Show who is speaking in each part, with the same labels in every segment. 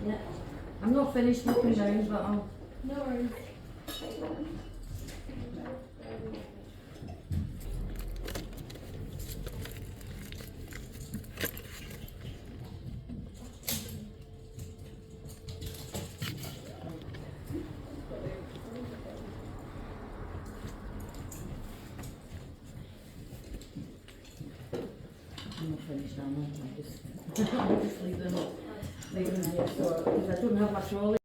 Speaker 1: Yeah. I'm not finished looking down, but I'll...
Speaker 2: No worries.
Speaker 1: I'm not finished now, I'll just leave them here, so, because I don't have my trolley.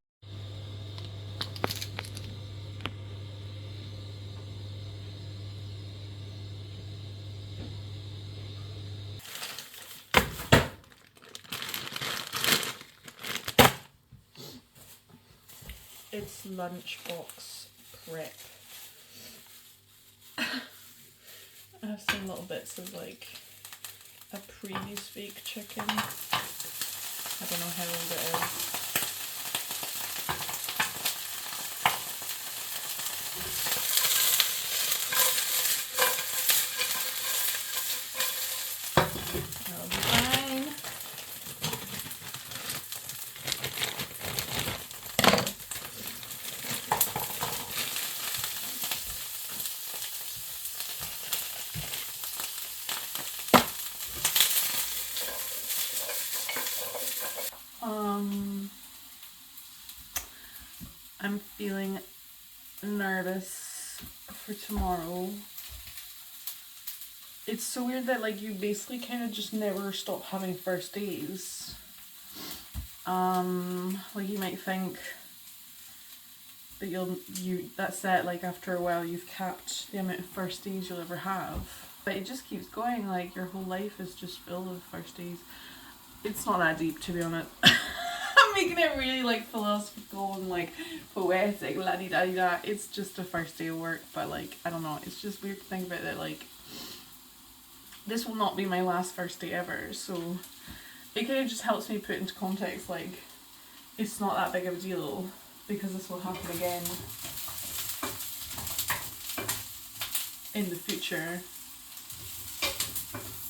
Speaker 2: It's lunchbox prep. I have some little bits of like a previous fake chicken. I don't know how old it is. That'll be fine. I'm feeling nervous for tomorrow. It's so weird that like you basically kind of just never stop having first days. Like you might think that that's it, like after a while you've capped the amount of first days you'll ever have. But it just keeps going, like your whole life is just filled with first days. It's not that deep, to be honest. I'm making it really like philosophical and like poetic, la-di-da-di-da. It's just a first day of work, but like, I don't know, it's just weird to think about that, like, this will not be my last first day ever, so it kind of just helps me put into context, like, it's not that big of a deal, because this will happen again in the future,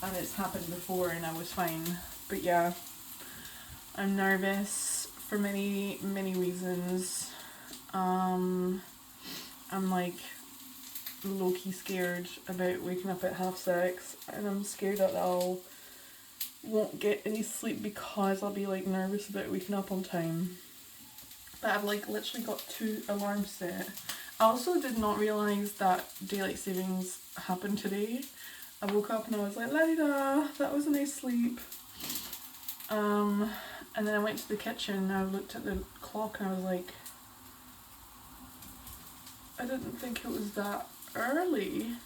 Speaker 2: and it's happened before and I was fine. But yeah, I'm nervous for many reasons. I'm like low-key scared about waking up at 6:30, and I'm scared that I won't get any sleep because I'll be like nervous about waking up on time. But I've like literally got 2 alarms set. I also did not realise that daylight savings happened today. I woke up and I was like, la-di-da, that was a nice sleep. And then I went to the kitchen and I looked at the clock and I was like, I didn't think it was that early.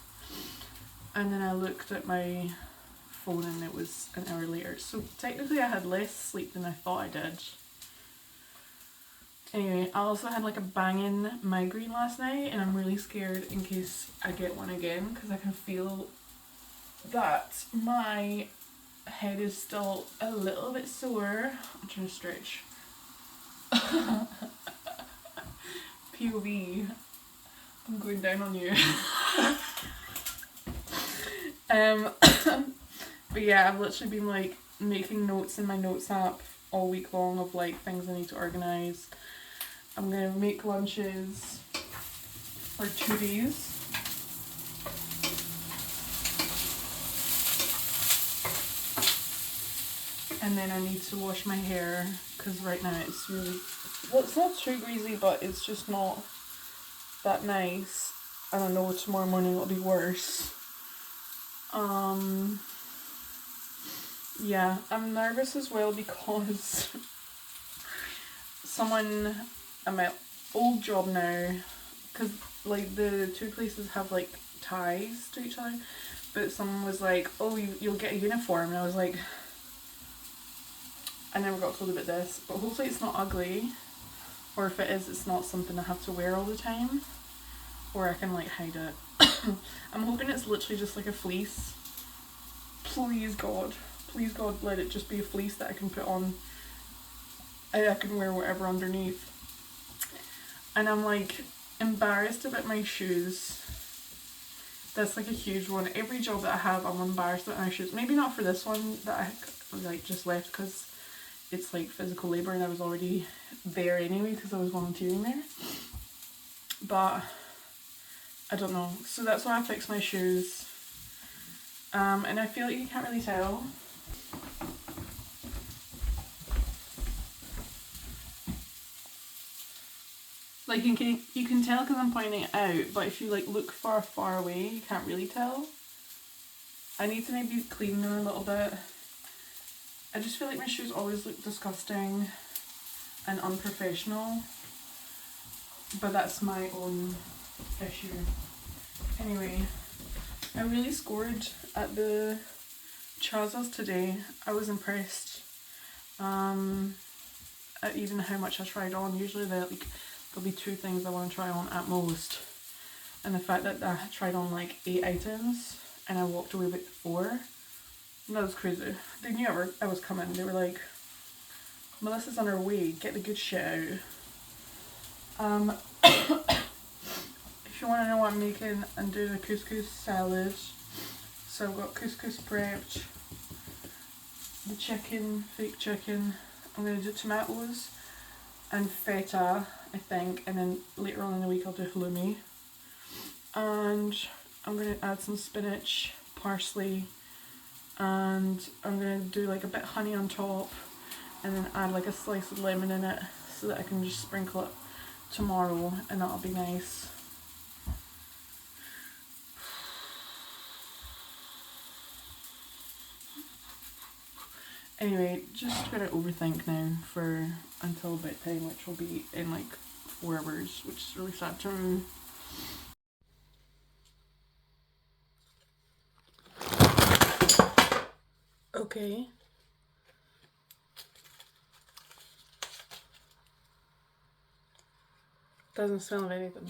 Speaker 2: And then I looked at my phone and it was an hour later. So technically I had less sleep than I thought I did. Anyway, I also had like a banging migraine last night, and I'm really scared in case I get one again, because I can feel that my head is still a little bit sore. I'm trying to stretch. POV, I'm going down on you. But yeah, I've literally been like making notes in my notes app all week long of like things I need to organise. I'm gonna make lunches for 2 days. And then I need to wash my hair because right now it's really, well, it's not too greasy, but it's just not that nice. I don't know, tomorrow morning it'll be worse. Yeah, I'm nervous as well because someone at my old job now, because like the 2 places have like ties to each other, but someone was like, oh, you'll get a uniform, and I was like, I never got told about this, but hopefully it's not ugly, or if it is, it's not something I have to wear all the time, or I can like hide it. I'm hoping it's literally just like a fleece. Please God, let it just be a fleece that I can put on. I can wear whatever underneath. And I'm like embarrassed about my shoes. That's like a huge one. Every job that I have, I'm embarrassed about my shoes. Maybe not for this one that I like just left, because it's like physical labour, and I was already there anyway because I was volunteering there. But I don't know, so that's why I fixed my shoes. And I feel like you can't really tell. Like you can tell because I'm pointing it out, but if you like look far away, you can't really tell. I need to maybe clean them a little bit. I just feel like my shoes always look disgusting and unprofessional, but that's my own issue. Anyway, I really scored at the trousers today. I was impressed at even how much I tried on. Usually there'll be 2 things I want to try on at most, and the fact that I tried on like 8 items and I walked away with 4, that was crazy. They knew I was coming. They were like, Melissa's on her way, get the good shit out. If you want to know what I'm making, I'm doing a couscous salad. So I've got couscous prepped, the chicken, fake chicken. I'm going to do tomatoes and feta, I think, and then later on in the week I'll do halloumi. And I'm going to add some spinach, parsley, and I'm going to do like a bit of honey on top, and then add like a slice of lemon in it so that I can just sprinkle it tomorrow, and that'll be nice. Anyway, just gonna overthink now for until bedtime, which will be in like 4 hours, which is really sad to me. Okay. Doesn't smell of anything.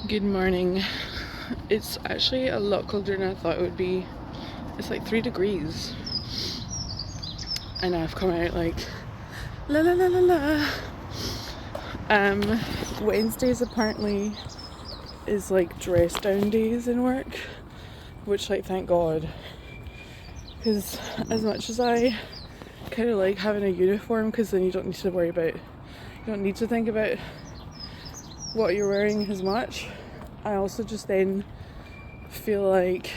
Speaker 2: Good morning. It's actually a lot colder than I thought it would be. It's like 3 degrees. And I've come out like la la la la la. Wednesdays apparently is like dress down days in work, which like thank God, because as much as I kind of like having a uniform, because then you don't need to worry about, you don't need to think about what you're wearing as much. I also just then feel like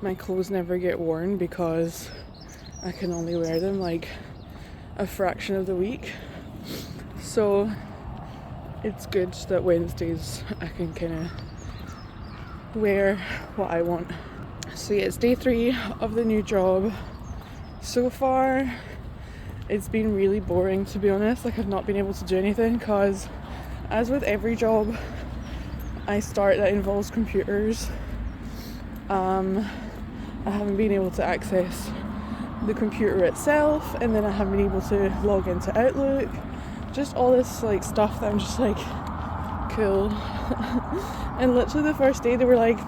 Speaker 2: my clothes never get worn because I can only wear them like a fraction of the week. So it's good that Wednesdays I can kind of wear what I want. So yeah, it's day 3 of the new job. So far it's been really boring, to be honest. Like I've not been able to do anything because, as with every job I start that involves computers, I haven't been able to access the computer itself, and then I haven't been able to log into Outlook. Just all this like stuff that I'm just like, cool. And literally the first day they were like,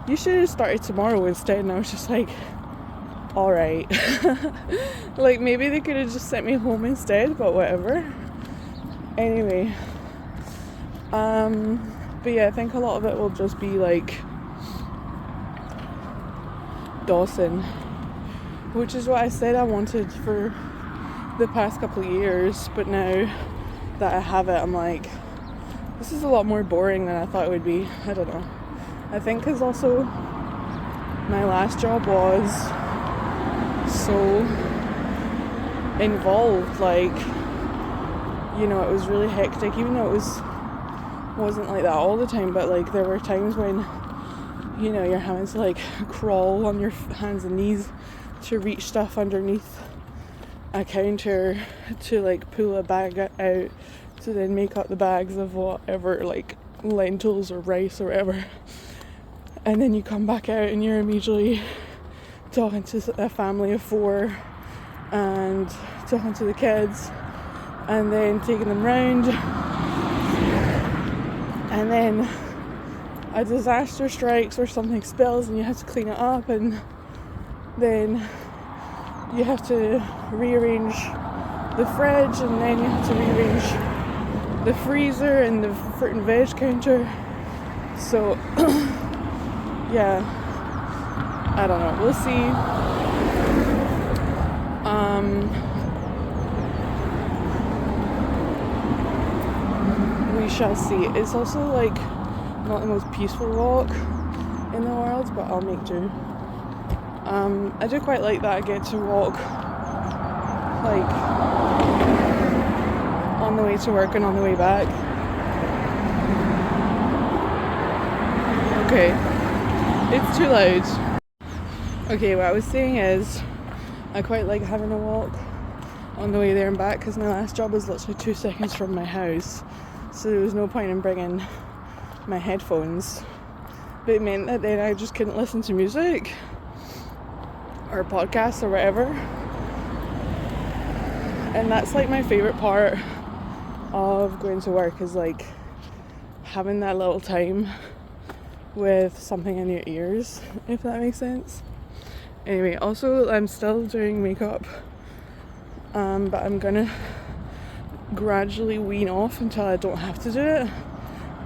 Speaker 2: you should have started tomorrow instead, and I was just like, alright. Like maybe they could have just sent me home instead, but whatever. Anyway, but yeah, I think a lot of it will just be like Dawson, which is what I said I wanted for the past couple of years, but now that I have it, I'm like, This is a lot more boring than I thought it would be. I don't know. I think because also my last job was so involved, like, you know, it was really hectic, even though wasn't like that all the time, but like there were times when, you know, you're having to like crawl on your hands and knees to reach stuff underneath a counter to like pull a bag out to then make up the bags of whatever, like lentils or rice or whatever, and then you come back out and you're immediately talking to a family of 4 and talking to the kids and then taking them round, and then a disaster strikes or something spills and you have to clean it up, and then you have to rearrange the fridge, and then you have to rearrange the freezer and the fruit and veg counter. So yeah, I don't know, we'll see. We shall see. It's also like not the most peaceful walk in the world, but I'll make do. I do quite like that I get to walk like on the way to work and on the way back. Okay, it's too loud. Okay, what I was saying is I quite like having a walk on the way there and back, because my last job was literally 2 seconds from my house, so there was no point in bringing my headphones, but it meant that then I just couldn't listen to music or podcasts or whatever, and that's like my favourite part of going to work, is like having that little time with something in your ears, if that makes sense. Anyway, also I'm still doing makeup, but I'm gonna gradually wean off until I don't have to do it,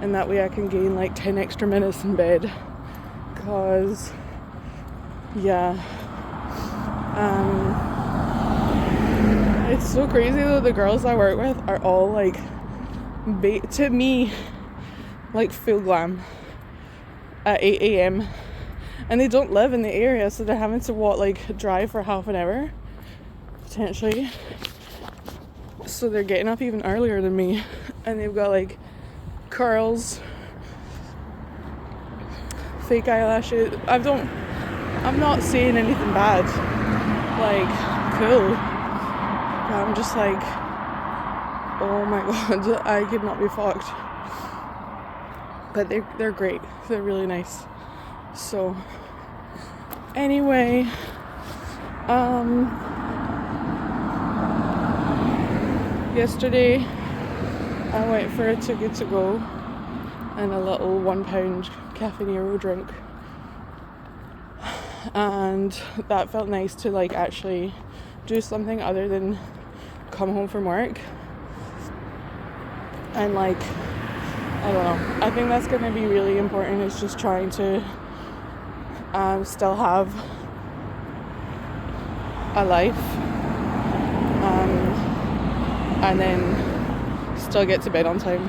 Speaker 2: and that way I can gain like 10 extra minutes in bed, cause yeah, it's so crazy though. The girls I work with are all like to me like full glam at 8 a.m. and they don't live in the area, so they're having to drive for half an hour potentially, so they're getting up even earlier than me, and they've got like curls, fake eyelashes. I'm not saying anything bad, like cool, but I'm just like, oh my god, I could not be fucked. But they're great, they're really nice. So anyway, yesterday I went for a Too Good To Go and a little £1 Cafe Nero drink, and that felt nice to like actually do something other than come home from work. And like, I don't know, I think that's going to be really important, is just trying to still have a life, and then still get to bed on time.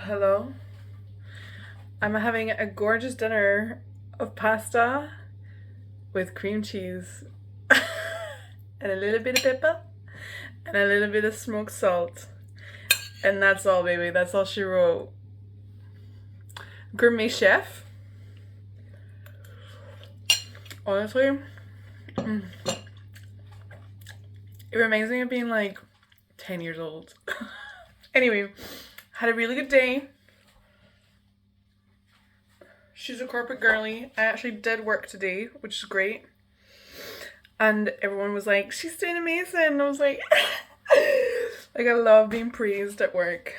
Speaker 2: Hello, I'm having a gorgeous dinner of pasta with cream cheese and a little bit of pepper and a little bit of smoked salt, and that's all, baby. That's all she wrote. Gourmet chef. Honestly, it reminds me of being like 10 years old. Anyway, had a really good day. She's a corporate girly. I actually did work today, which is great. And everyone was like, she's doing amazing. And I was like, like, I love being praised at work.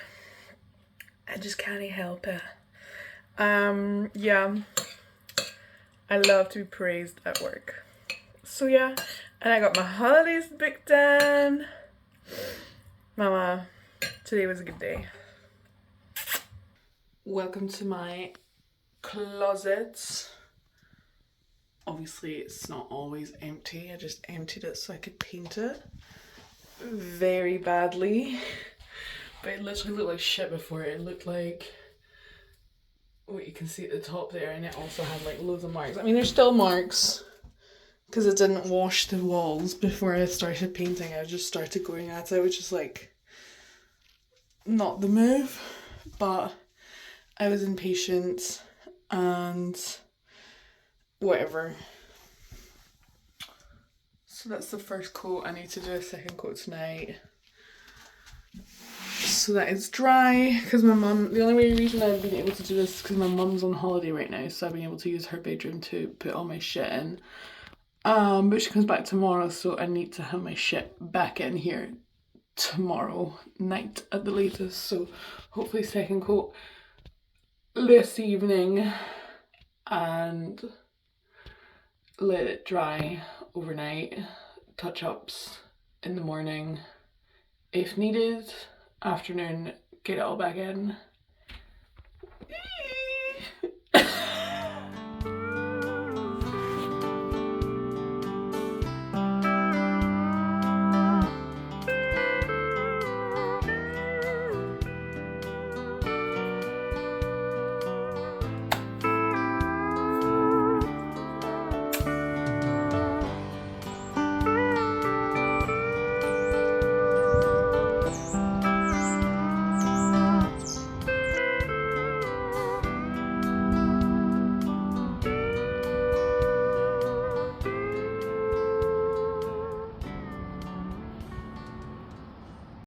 Speaker 2: I just can't help it. Yeah, I love to be praised at work. So yeah, and I got my holidays booked in. Mama, today was a good day. Welcome to my closet. obviously it's not always empty. I just emptied it so I could paint it very badly. But it literally looked like shit before. It looked like what you can see at the top there, and it also had like loads of marks. I mean, there's still marks because I didn't wash the walls before I started painting. I just started going at it, which is like not the move, but I was impatient and whatever. So that's the first coat. I need to do a second coat tonight so that it's dry, because my mum, the only reason I've been able to do this is because my mum's on holiday right now, so I've been able to use her bedroom to put all my shit in. But she comes back tomorrow, so I need to have my shit back in here tomorrow night at the latest. So hopefully second coat this evening and let it dry overnight. Touch-ups in the morning if needed. Afternoon, get it all back in.